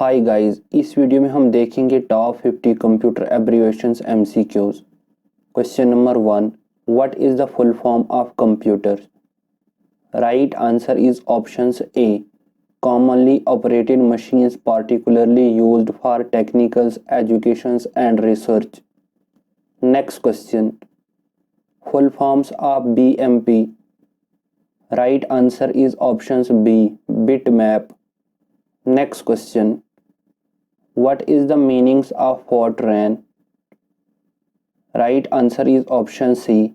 Hi guys, इस video में हम देखेंगे top 50 computer abbreviations MCQs। Question number 1, what is the full form of computer? Right answer is options A, commonly operated machines particularly used for technicals, educations and research. Next question, full forms of BMP. Right answer is options B, bitmap. Next question, what is the meanings of Fortran? Right answer is option C,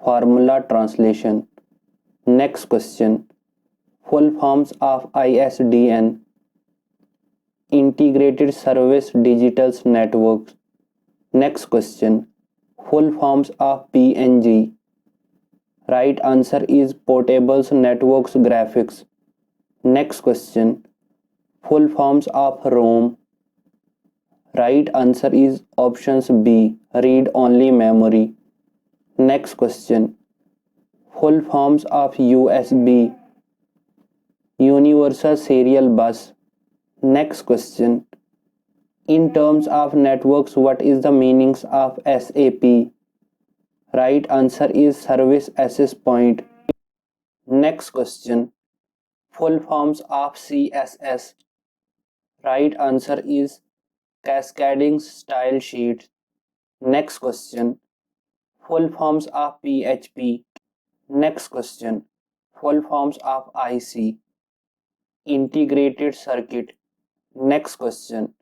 formula translation. Next question, full forms of ISDN, integrated service digital networks. Next question, full forms of PNG. Right answer is portable networks graphics. Next question, full forms of ROM. Right answer is options B, read only memory. Next question, full forms of USB, universal serial bus. Next question, in terms of networks, what is the meanings of SAP? Right answer is service access point. Next question, full forms of CSS. Right answer is cascading style sheets. Next question, full forms of PHP. Next question, full forms of IC, integrated circuit. Next question,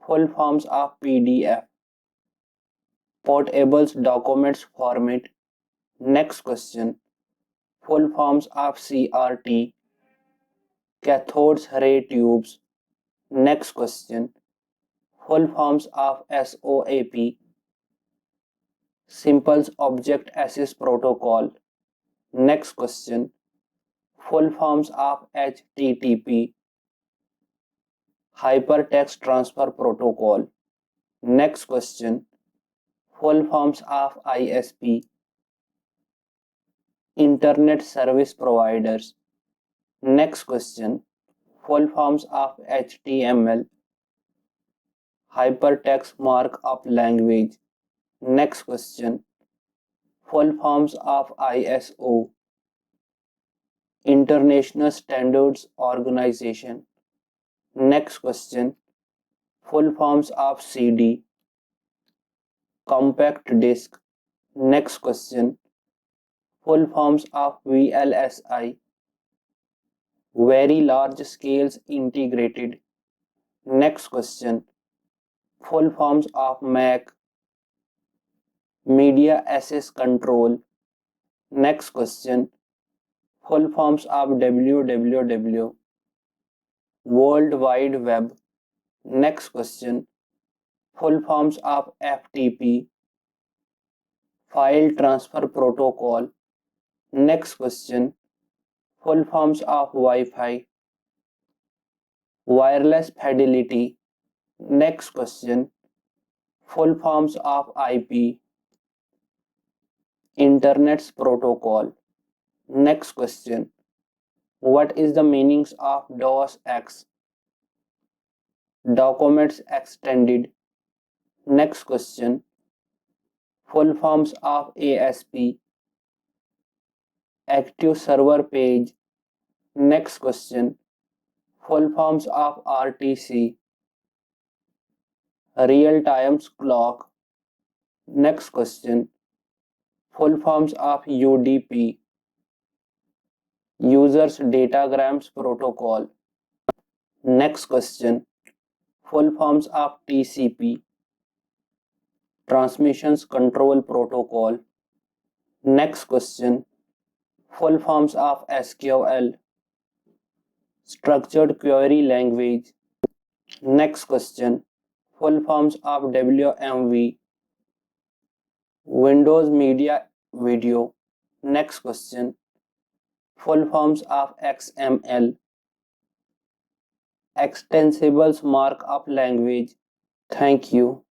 full forms of PDF, portable documents format. Next question, full forms of CRT, cathode ray tubes. Next question, full forms of SOAP, simple object access protocol. Next question, full forms of HTTP, hypertext transfer protocol. Next question, full forms of ISP, internet service providers. Next question, full forms of HTML, hypertext markup language. Next question, full forms of ISO, International Standards Organization. Next question, full forms of CD, compact disc. Next question, full forms of VLSI, very large scales integrated. Next question, full forms of MAC, media access control. Next question, full forms of WWW, World Wide Web. Next question, full forms of FTP, file transfer protocol. Next question, full forms of Wi-Fi, wireless fidelity. Next question, full forms of IP, Internet's protocol. Next question, what is the meanings of DOS-X? Documents extended. Next question, full forms of ASP, active server page. Next question, full forms of RTC, real-time clock. Next question, full forms of UDP, users datagrams protocol. Next question, full forms of TCP, transmissions control protocol. Next question, full forms of SQL, structured query language. Next question, full forms of WMV, Windows Media Video. Next question, full forms of XML, extensible markup language. Thank you.